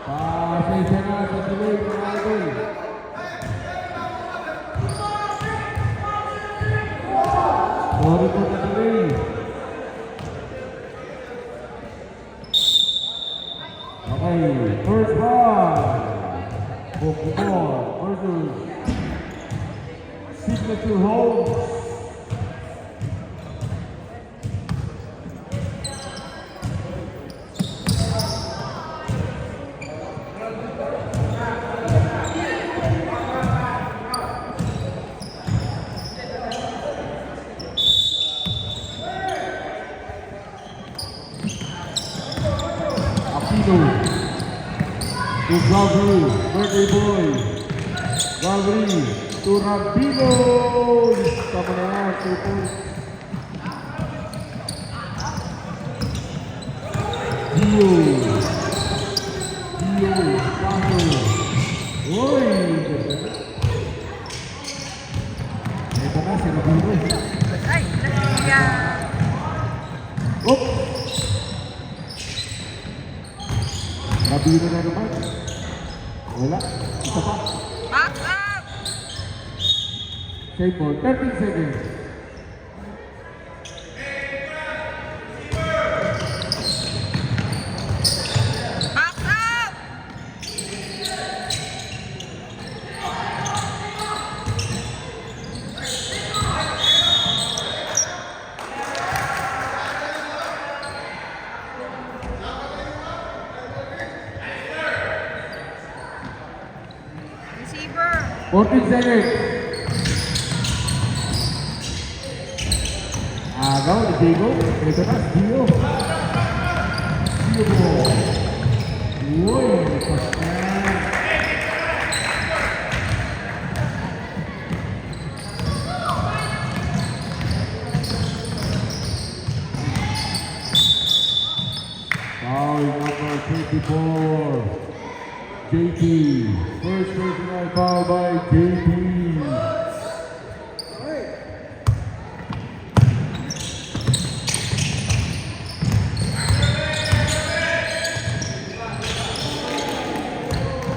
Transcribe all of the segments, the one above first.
Pasensya na sa tuloy mga idol. Sorry po sa tuloy. Okay, first one. Pokemon versus Signature Homes. To Gabri, birthday boy. Gabri to Rabino. Tama na yan, 2 points. Dio. Paso. Uy! Ito na, si Rabino. Ay, nasiya. Oop! Rabino na naman. Wala. Isa pa. Back up! Save ball. 13 seconds. Back up! Receiver! 14 seconds. Agaw ni Diego. Ito na, Dio. Dio ball. Uy, lipas na. Foul number 24. JP. First personal foul by JP.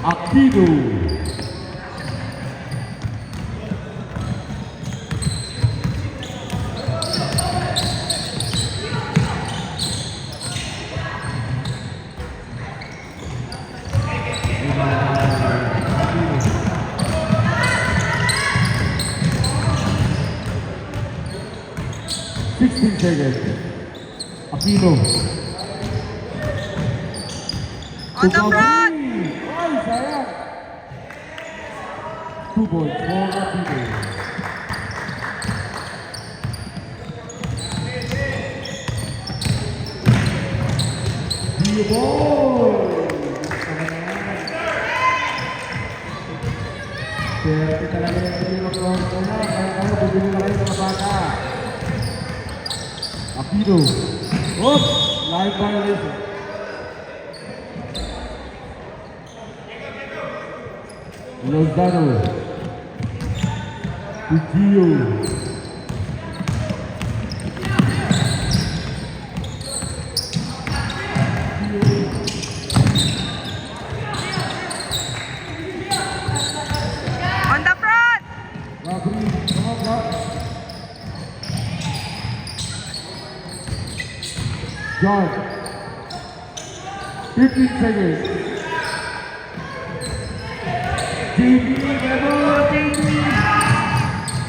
Aquino. Seconds. Aquino. On the front! Ay, sayang. 2 points for Aquino. Dio ball. Pero talaga yung pinag-round ko na. Kaya bubili na kayo mga bata. Aquino. Oh! Live violation. Lozano. Gio. On the front! Gabri. Come on, Gab. John. 15 seconds. JP, never JP.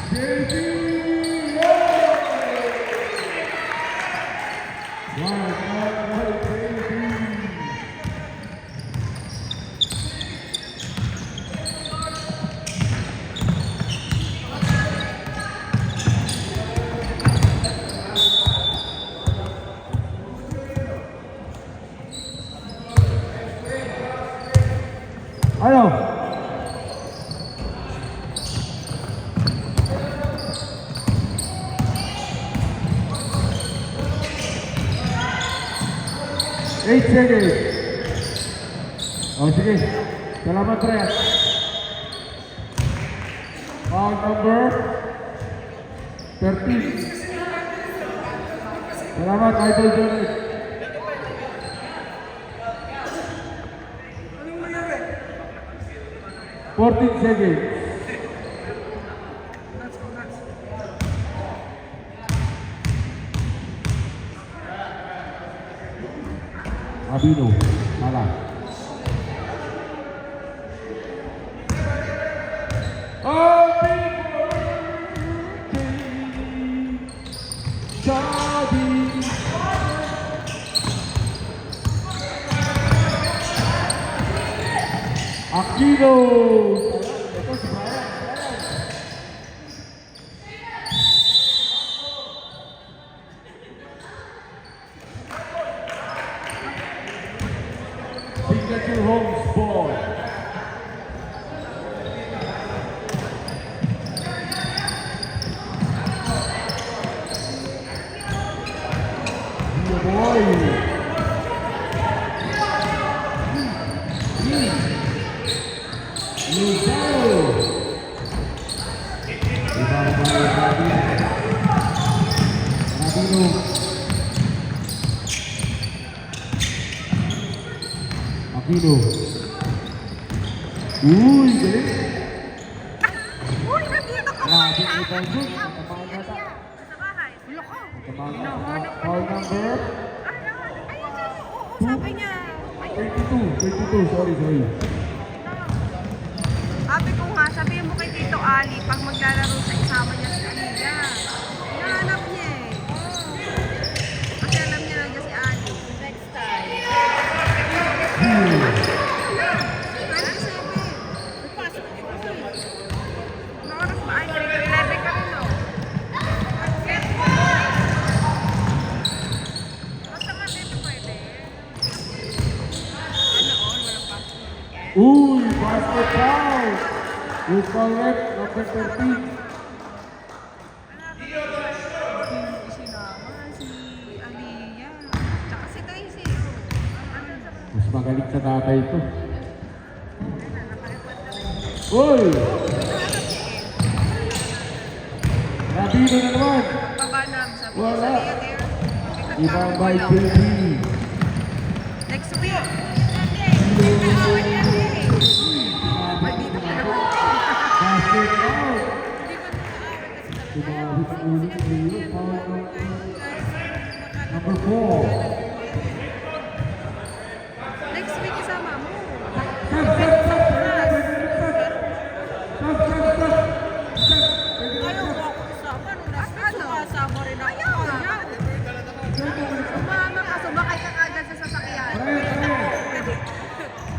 JP. Right, JP. Ano? Eight seconds. Oh, sige. Salamat, pre. Foul number 13. Salamat, Idol Jonas. 14 seconds. Abino, Mala. Happy birthday, Shadi. Aquino. Ito si Brian. Signature Homes ball. Good boy. Luzaro. Ibang bayo Rabino. Aquino. Uy, galing. Uy, nandito ka pa. Grabe ang ibang dun. Tamaan yata. Sa bahay. Ulo ko. Tamaan yata. Foul number Ayun, oo, sabi niya. 22, sorry. Sabi ko nga, sabihin mo kay Tito Ali, pag maglalaro sa isama niya si Aliyah. Hinahanap niya eh. Kasi alam niya nandiyan si Ali. Next time. 27. Pasok ko kasi. Ano oras ba? Ay, 3:11 ka rin, no? Basta nga dito pwede. Ano, walang pasok. Uy, basket foul. You correct, number 13. Sinama si Aliyah. Tsaka si Daisy. Mas magaling sa tatay ito. Uy! Rabino na naman. Babanam sa Wala. there. Ibang by baby. Next week. Basket foul. Tumawid ang ulit ng Leo. Foul number 4. Next week isama mo. Ayaw mo ako isama. Nung last week, sumasama rin ako. Ayaw. Sumama ka, sumakay ka agad sa sasakyan.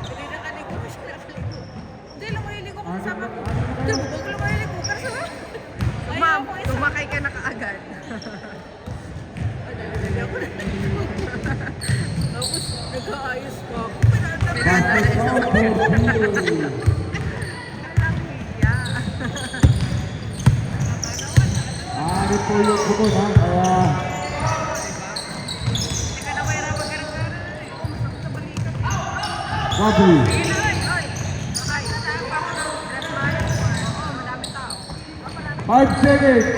Hindi na kaligo mo siya nakaligo. Hindi, lumaligo ko kasama ko. Hindi, huwag lumaligo ka sa Ma'am, sumakay ka na kaagad. Tapos, nag-aayos pa ako. Basket foul for Leo. Ari po yung bukod ha, kaya Bobby. 5 seconds.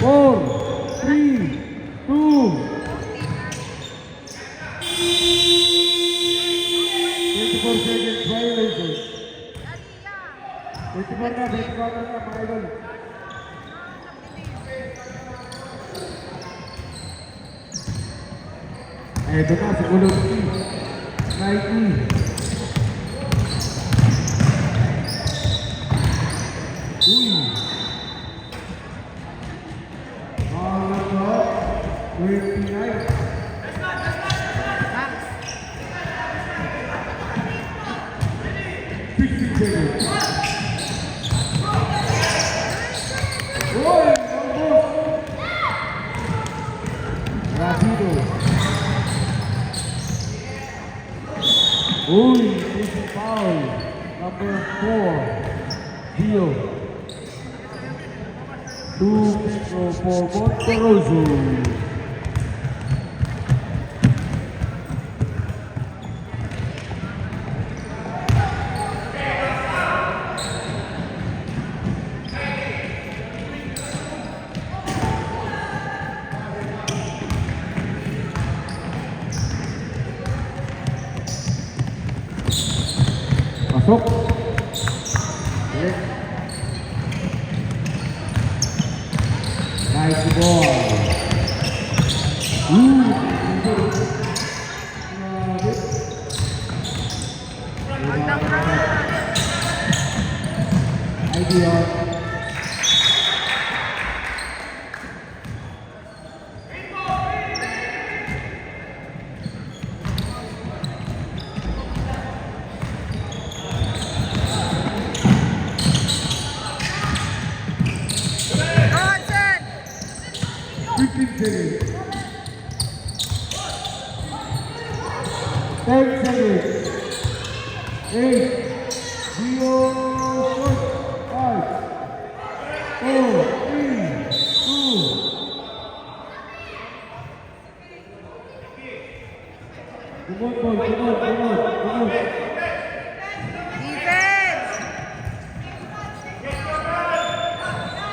4, 3, 2. 24 seconds violation. 24 na, mga idol. Eto na, si Kulowski. Nike. Uy. All up, 29. Seconds. Uy, almost. Rapido. Uy, easy foul. Number 4. Dio. 2 people for Monteroso. Pasok. Ulit. Nice ball. On the front. Idea. Go, Hudson. 15 seconds. 10 seconds. 8, 0, 5, 4, 3, 2. Come on, boy, come on, come on, come on. Defense.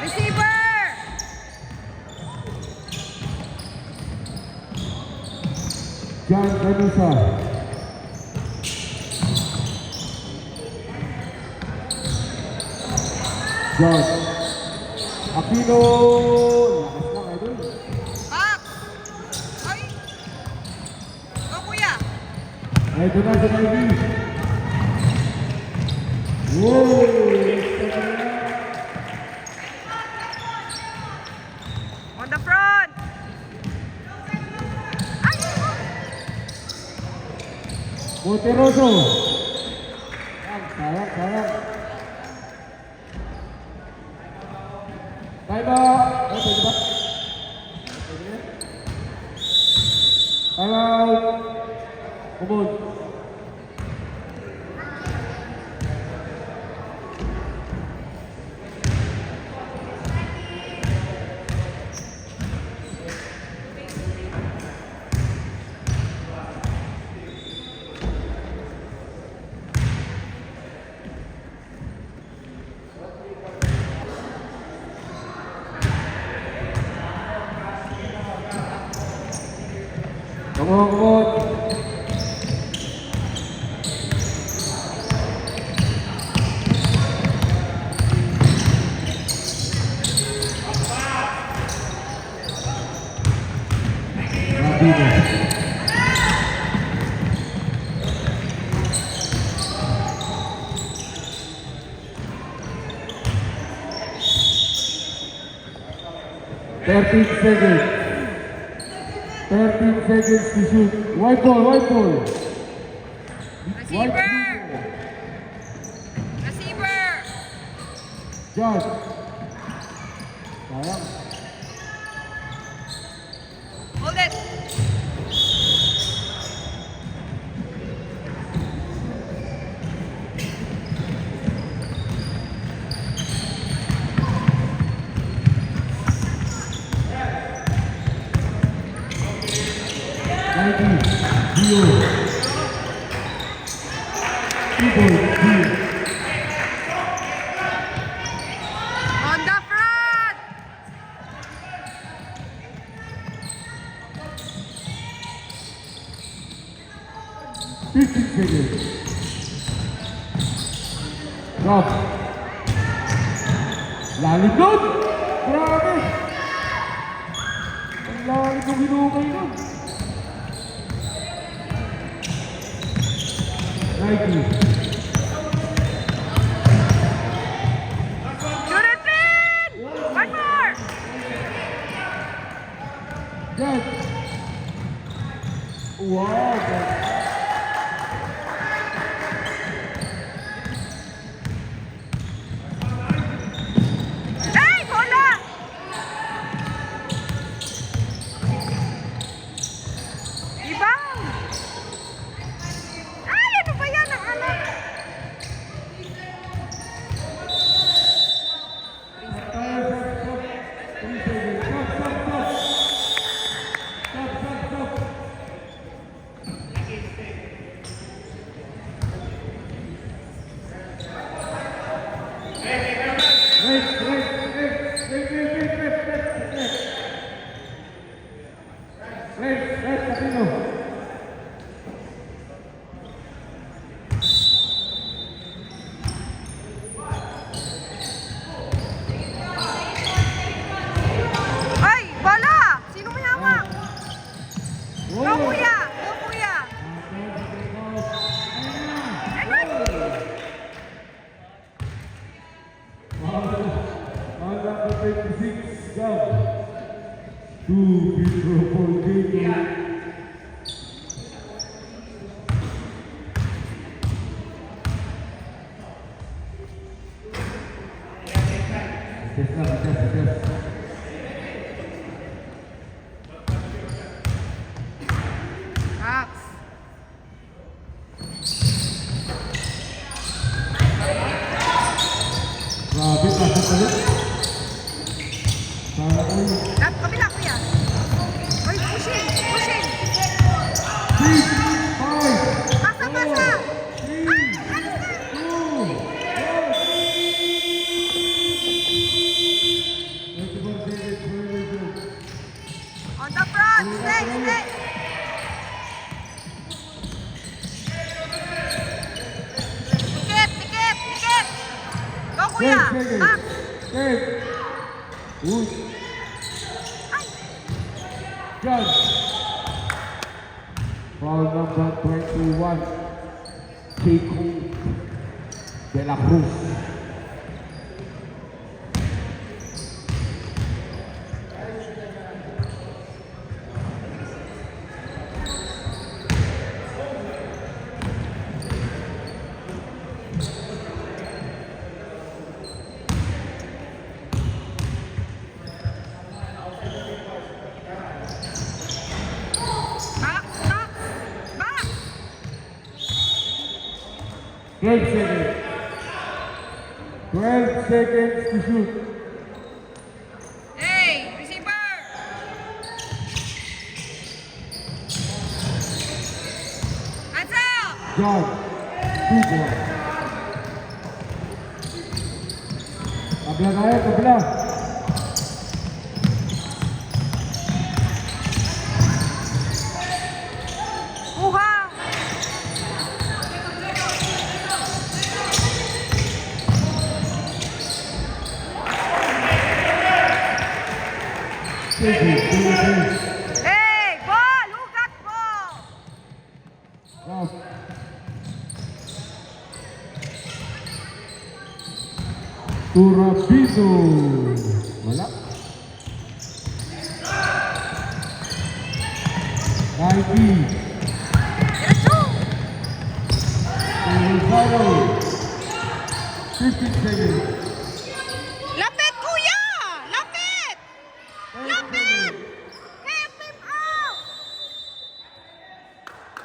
Receiver. John Canusa. John Aquino. Lakas lang, idol. Up. Ay. Go, kuya. Ito na sa Ivy. Wow! On the front. Ay. Monteroso. Sayang, sayang. Time out. Pwede ba? Time out. Come on. Come on, come on. Rapino. 13 seconds. 13 seconds to shoot. White ball, white ball. White Receiver. ball. Receiver. John. Sayang. Hold it. Nike. Dio. People. Dio. On the front. Fifteen seconds. Drop. Lalim doon! Grabe! Ang lalim ng hinukay doon. Nike. Shoot it in. One more. Yes. Wow. Hey, bola. Ibang. Ay, ano ba yan? Ang alam. Test lang, test. Max. Grabe, kasi pala. Sana all. Kabila, kuya. Oy, pushing. 3, 5, Pasa. 3, 2, 1. On the front. Stay. Tikit. Go, kuya. Max. 10. Uy. Ay. Judge. Foul number 21. Kiko de la Cruz. Max. 12 seconds. 12 seconds to shoot. Hey, receiver. Hands up. John. 2 points. Kabila tayo, kabila. Kuha. Hey, ball. Who got ball? Rough. Turabito. Wala. Nike. Diretso. Rosado. 15 seconds. Lapit, kuya. Lapit. Help him out.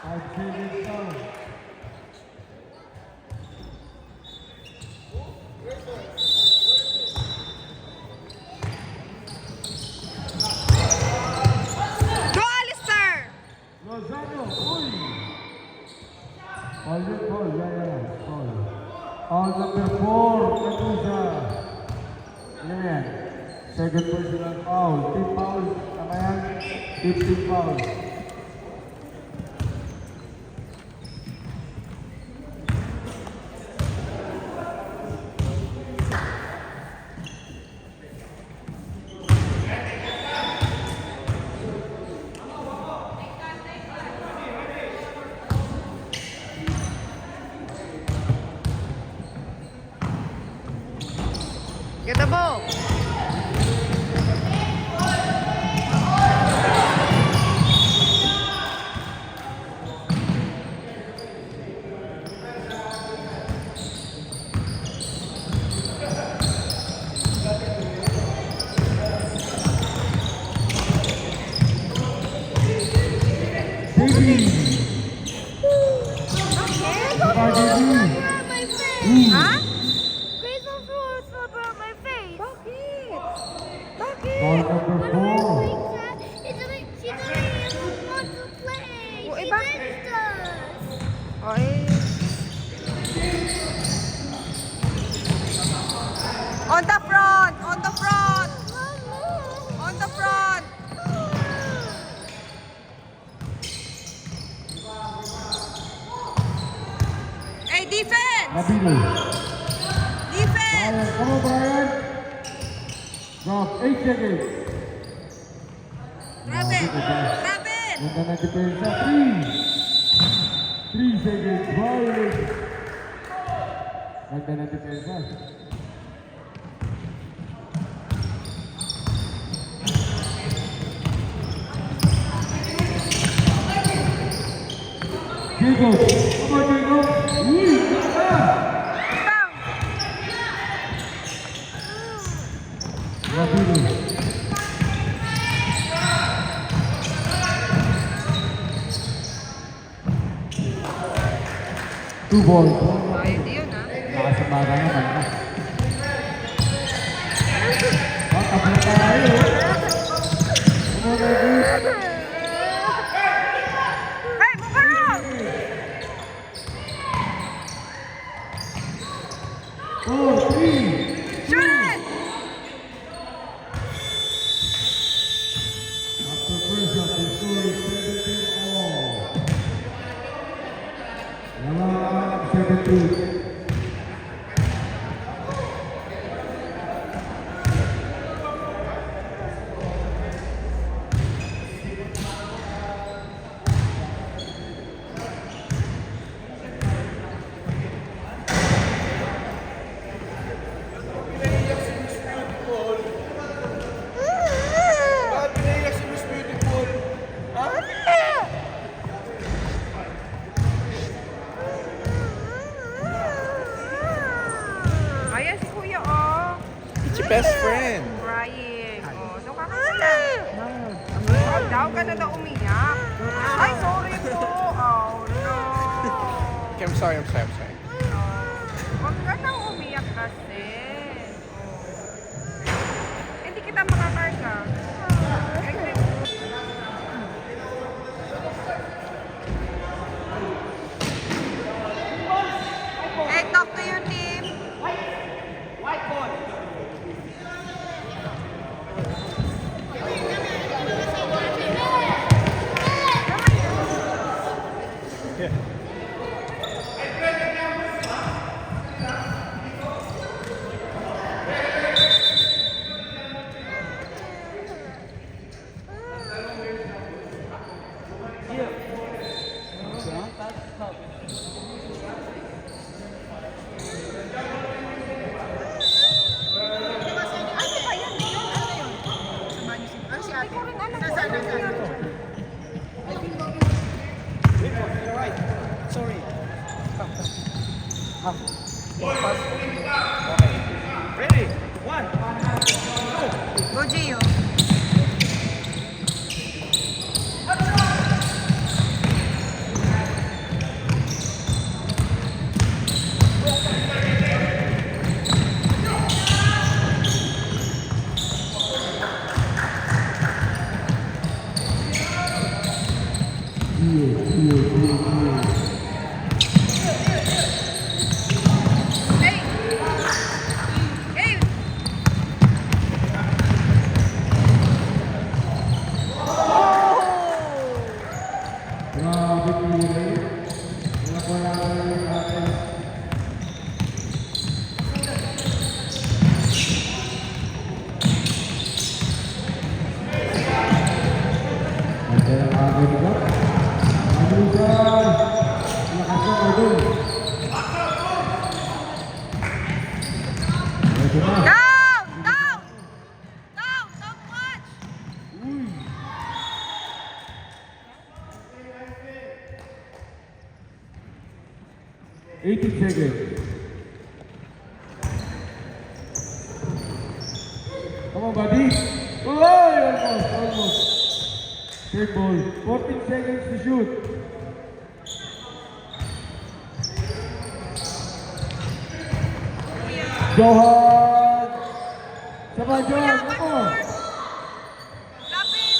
5 seconds down. Go, Alistair. Lozano. Uy. Foul. Yeah. Foul. Foul number 4. Katusa. Ano yan? Second personal foul. Team foul. Tama yan? 15 foul. Get the ball. Ha? Grace also about my face. Bakit? Foul number When we 4. were playing that, she didn't want to play. Oh, She bakit? benched us. Oy. On the front. On the front. Hey, defense. Nabilo. Defense. Brian, come on, Brian. Drop 8 seconds. Robin. Ganda ng depensa. 3 seconds. Violate. Ganda ng depensa. Jacob. Come on, Jacob. Uy, ganda. Down. ball. Ayun din yun, ha? Nakasibaga naman na. Tapos tayo. Hey, move around! 4-3. Shoot it! After first half, the score is 17-all. Naman 17. Ayan si Kuya, oh. It's your best friend. Crying. Oh, so kakasala. Oh, daw ka na daw umiyak. Ay, sorry po. Oh, no. Okay, I'm sorry. Oh, huwag ka nang umiyak kasi. Oh. Hindi kita makakarga. Hey, talk to your team. Ano ba yan? Ano yun? Ano si ate? Hindi ko rin alam kung ano yan. Sorry. Ready? One. Go, Gio. Hey! Hey! Grabe pili. Wala ko lang yung atin. Ada yang ada juga. Ada juga. Lakas na idol. Ito na. Down! Down! Down! Don't watch! Uy. Eighty seconds. Come on, buddy. Oh, almost. Third ball. 14 seconds to shoot. Johan! Sabay, Johan. Come on. Lapit!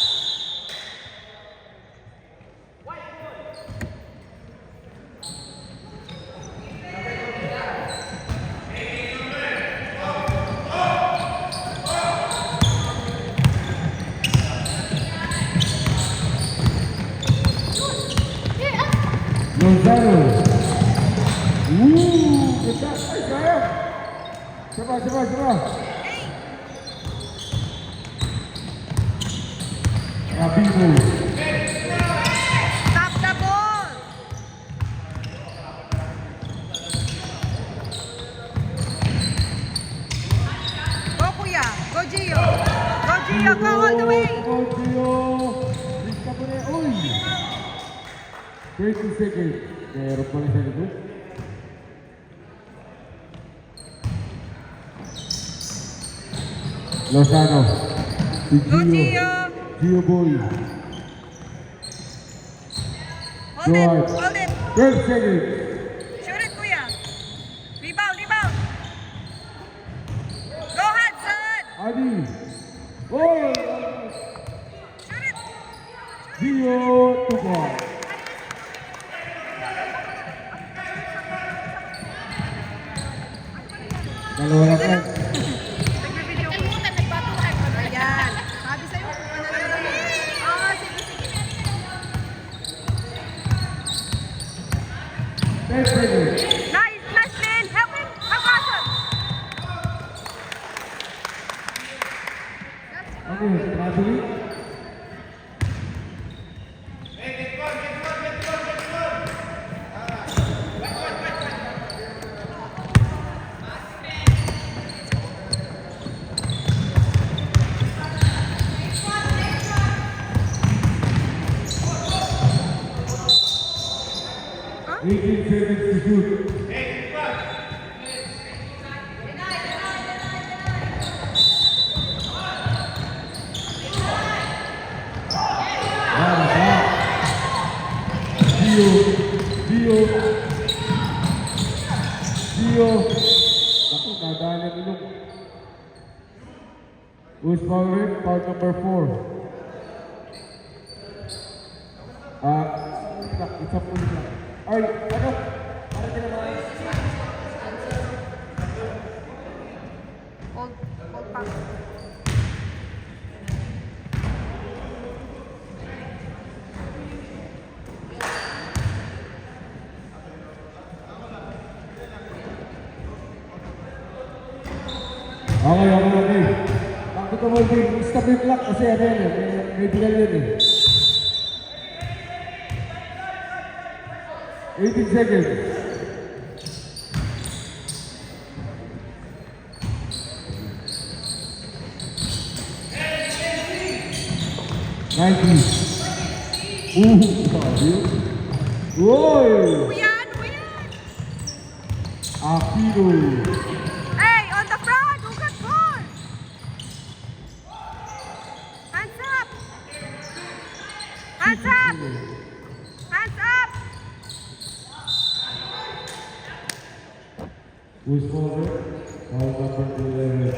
Lozano. Ganda. Ay, kaya. Sabay. Rabino. Stop the ball! Go, Kuya! Go, Gio! Go, Gio! Go all the way! Go, Gio. Lista po na. Uy. 30 seconds. Meron pala sa likod. Lozano. Si Go, Gio. Gio! Gio boy. Hold it! Hold it! 12 seconds. Shoot it, Dalawa na friend. Nagbe-video ko. Kalimutan, nagbatuhan. Ayan. Sabi sa'yo kung ano na lang. Oo, sige, sige. 10 seconds. Nice, nice, Lynn. Help him. Help Russell. Okay, traveling. Huh? 18 seconds to shoot. Dio. Ako, nadaan yung ilong. Who's foul red? Foul number 4. It's a full block. Ay, ano? Ano ginawa? Hold back. Okay. Bakit ko mo din? Stop yung clock kasi ano yan eh. May bilal yun eh. 18 seconds. Sabi yun. Uy! Kuya, ano ba yan? Aquino. Hey, on the front. Who got ball? Hands up. Hands up. Hands up. Who's over? Foul number 11.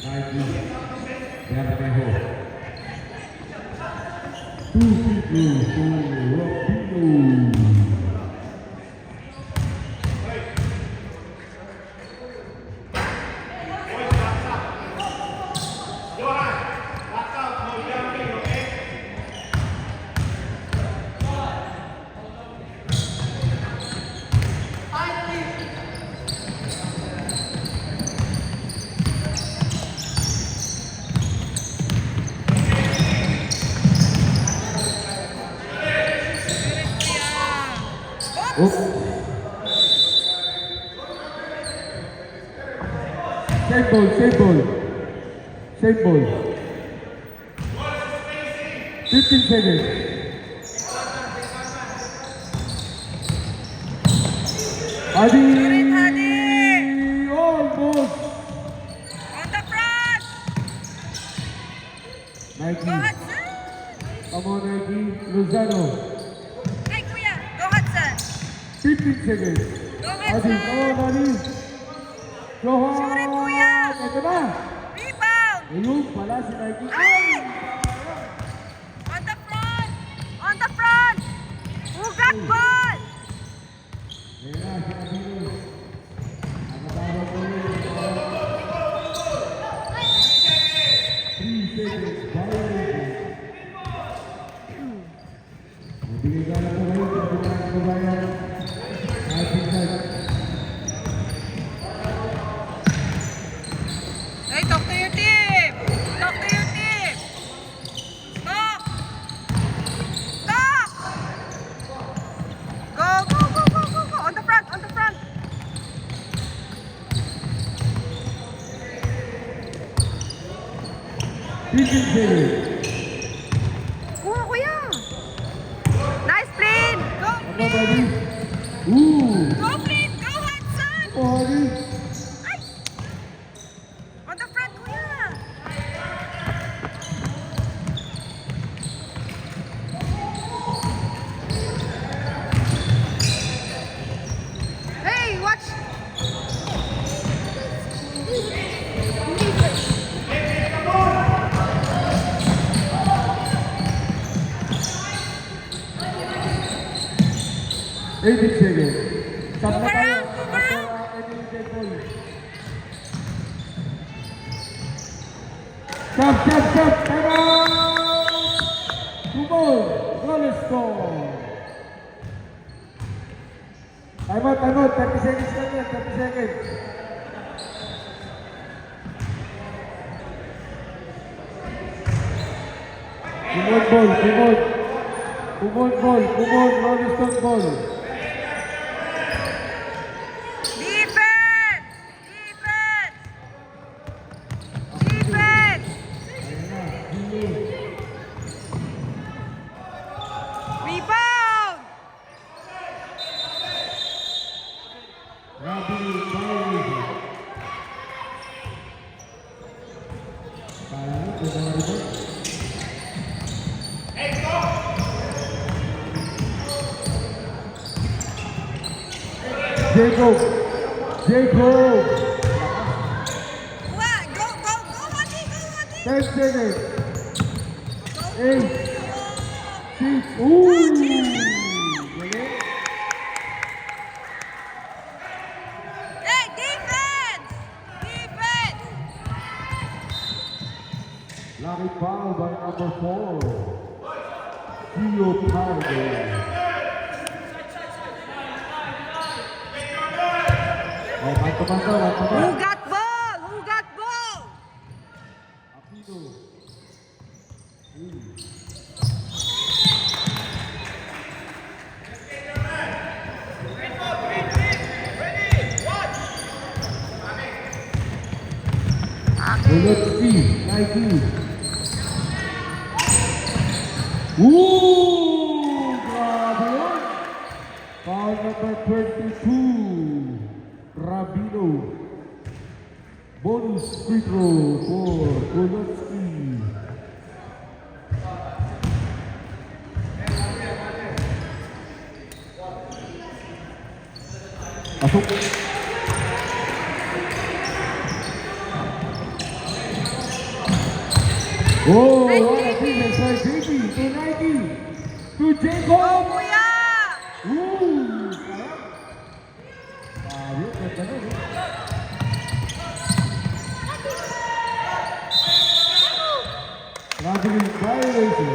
90. Bermejo. 2 people for Rapino. Oops. Save ball. 15 seconds. Hadi. Almost. On the front. Nike. Go Hudson. Come on, Nike. Lozano. Hey, Kuya. Go Hudson. 15 seconds. Go Hadi. Hudson. Come on, Hadi. Go on. Shoot it, Kuya. Ito na. Rebound. Ayun pala si Nike. Ay! On the front. On the front. Who got ball? Ayan na, sinabi. Nakatawag ko yun. 3 seconds. Violation. Magbigay ka na po kayo. Pagkakaan ko ba yan? Hey, talk to your team. Talk to your team. Talk. Talk. Go. On the front. 15 seconds. Kuya. Nice play. Go, Ano play. ba din? Ooh! Go, play. Go, Hudson. Sorry. Ay. On the front, Kuya. Hey, watch. Eighteen seconds. Stop na Move tayo. around, move around. Eliminated ball. Stop, stop, stop! Time out! Tumol! Goal score! Time out, 30 seconds lang yan, 30 seconds. Kumod ball, kumod. Kumod ball, kumod, Rolling Stone ball. Defense! Defense! Defense! Ayan na, Gio. Rebound! Rabi, Bailey. Kaya mo, pwede na rin ba? Jacob! Jacob! What? Go, go, go, Adi, go, Adi! 10 seconds! 8, 6, ooh! Galing! Hey, defense! Defense! Lucky foul by number 4. Gio Pardo. Oh, manto-manto. Who got ball? Who got ball? Apino. Golotski, Nike. Grabe yun. Foul number 22. Rabino. Bonus free throw for Golotski. Pasok. Oh, what a defense by JB to Nike to Jacob. Kuya! Ooh, sarap. Ganda nun, eh. Traveling violation.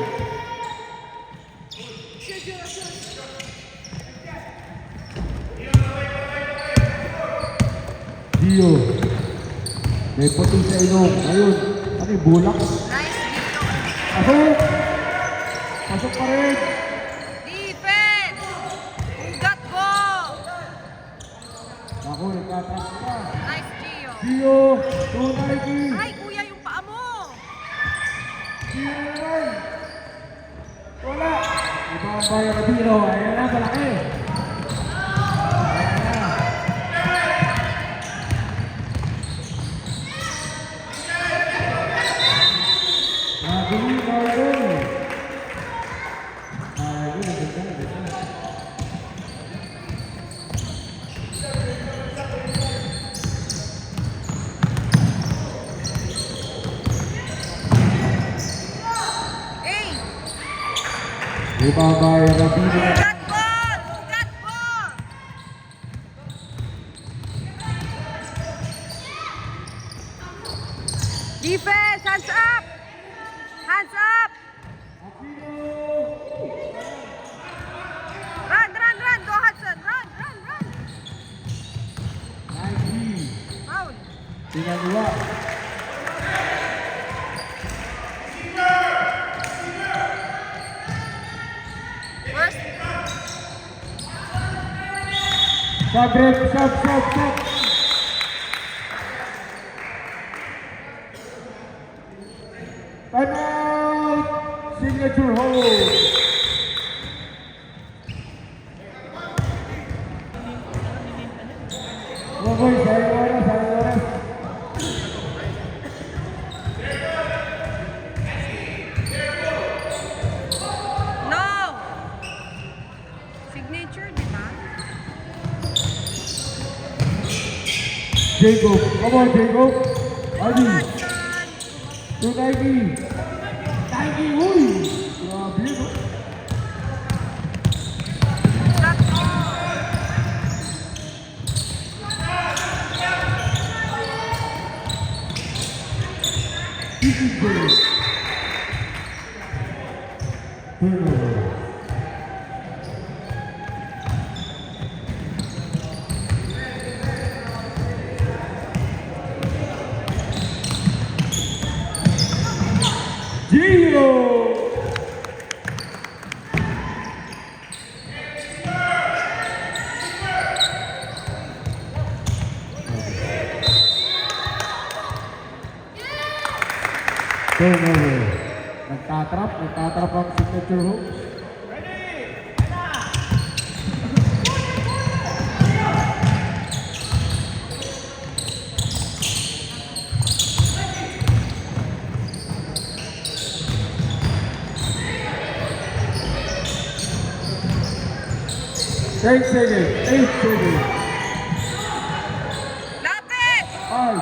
Gio. May puti sa ilong. Ayun. Ano yung bulak? Nice video. Pasok! Pasok pa rin! Defense! Who got ball? Ako, nagtatas pa. Nice, Gio. Gio, to Nike. Ay, kuya, yung paa mo. Gio naman. Wala. Ibang bayan na Biro. Ayan na, malaki. Ayan na. Naguli, Marlon. Naguli, naganda. Hey! Ibang bayan na Biro. Who got ball? Who got ball? Defense! Hands up! Hands up! Run, run, run! Go, Hudson! Run, run, run! Nike. Foul! Pinagawa. First, Sabrek, sab. Time out! Signature hold. Boy, sayang oras. no! Signature, di ba? Jacob, come on, Jacob. Adi, Hudson! to Nike. Nike, uy! Grabe yun, no? Got ball! This is Davis. Turnover. Gio. Turnover. Nagtatrap ang signature hooks. Eight seconds. Lapit! Five.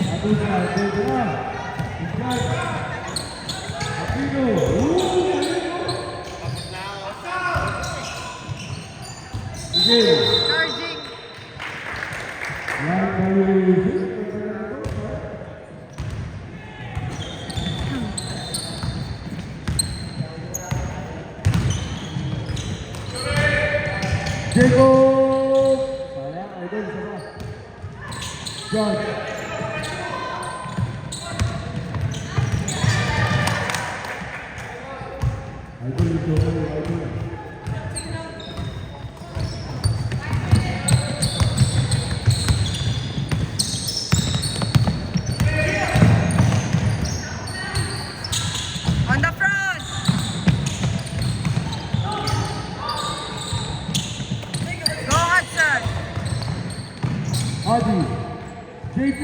Adusa, pwede na. Ikat. Aquino. Sige. Charging. Yan kayo. Jacob! Sayang, idol, isa pa. John. Idol, ito. Idol. On the front! Go, Hudson! Adi. JP.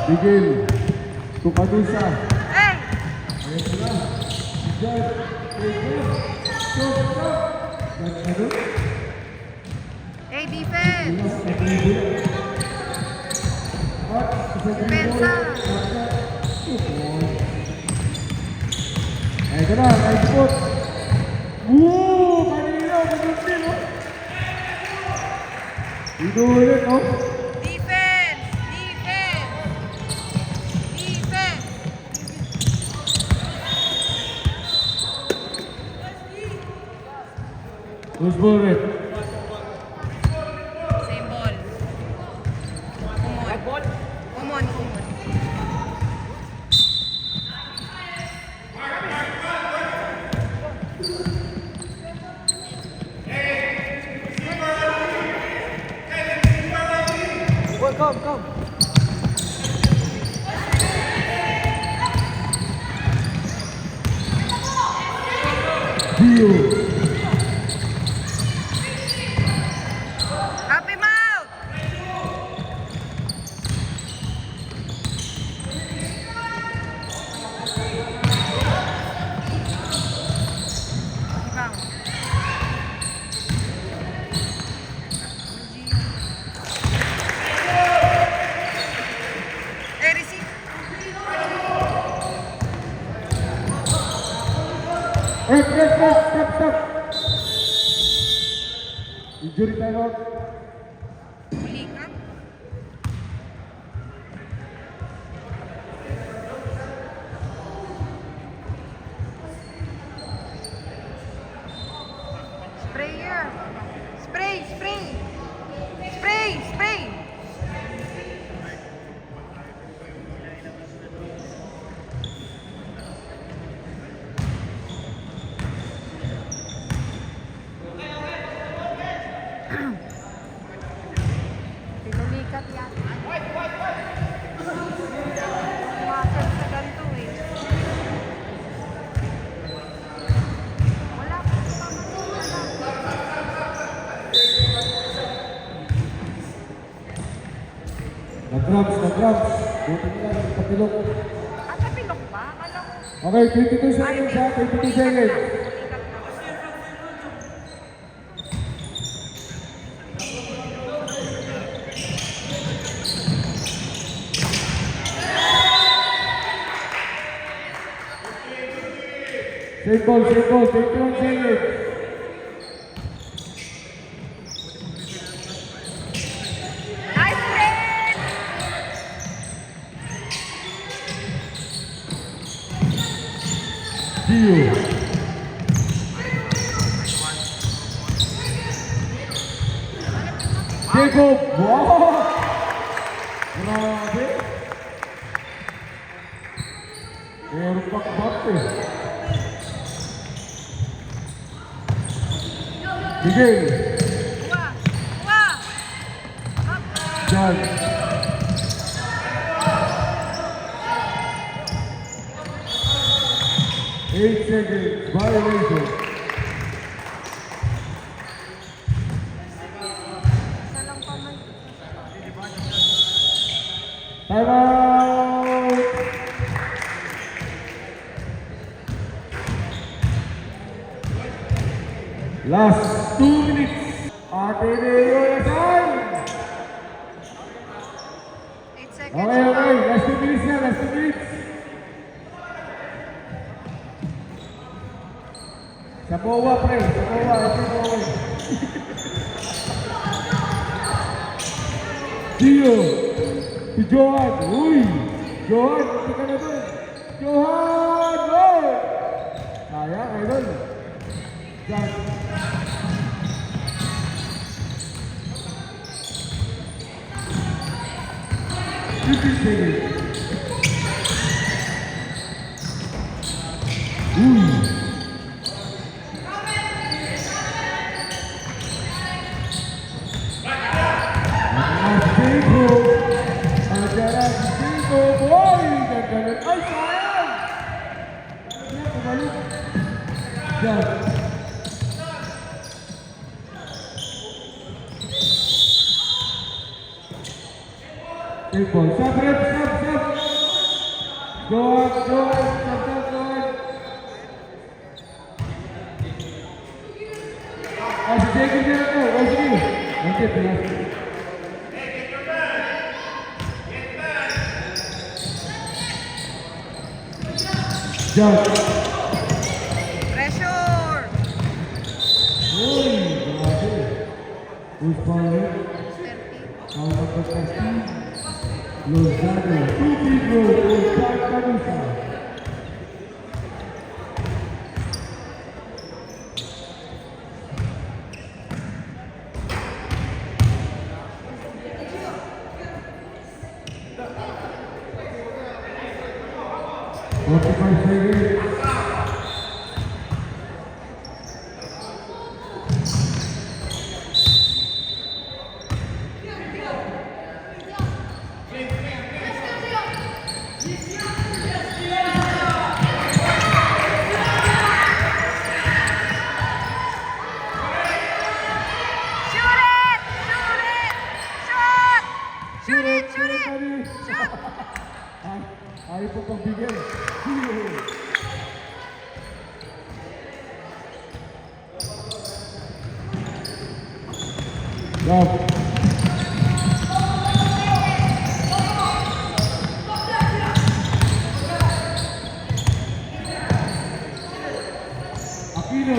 Bigil. Tukadusa. Hey! Ayan sila. John. Stop. Nagkado. Hey, defense! Ilas sa tribo. At sa Depensa! Ito na, nice spot. Woo! Kanina, mabuti, no? Dito ulit, no? Defense! Defense! Defense! Who's ball red? Same ball. Come on. Come. Dio. Happy mouth! Ibang. Eh, receive. Stop. Injury time out. Huli ka. Sprayer. Spray. Pinulikat yan. Tumakal sa ganito eh. Wala pa sa Nag-grabs. Buti nila, nagpapilok. At napilok ba? Akala ko. Okay, 22 seconds ha, 22 seconds. Pulikat na. Save ball, 21 seconds. Nice friend! Gio. Jacob. Wow! Grabe. Meron pakbat eh. Miguel. Kuha! Kuha! Up! Jan. Eight seconds violation. Isa lang pa man. Time out! Last 2 minutes. Ateneo Rizal. 8 seconds. Okay, okay. Last 2 minutes na. Last 2 minutes. Sa Bowa, pre. Sa Bowa. Ito yung Bowa. Gio. Si Johan. Uy. Johan. Hindi ka na doon. Johan. Goal. Sayang. Ay doon. Jan. Uy. Cinco. Ajaran cinco. Boy. Gagalan. Ay, sayang. Ano, kumalik. Jan. Cinco. Stop, rep. Stop, stop. Go on, go on. Stop, stop, go on. Oh, si Jacob din ako. Oh, sige. Nanti, pilas. Jan. Pressure! Uy, grabe. Who's following? 30. Out of the casting. Lozano. 2 big goal for Jack Canusa. Forty-five seconds. Shoot it! Shoot it! Shoot! Shoot it! Shoot it! Shoot! Ayaw po pagbigay. Stop. Aquino.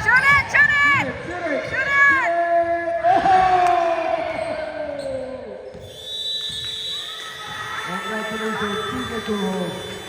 Shoot it! Shoot it! Shoot it! Congratulations, Pikachu.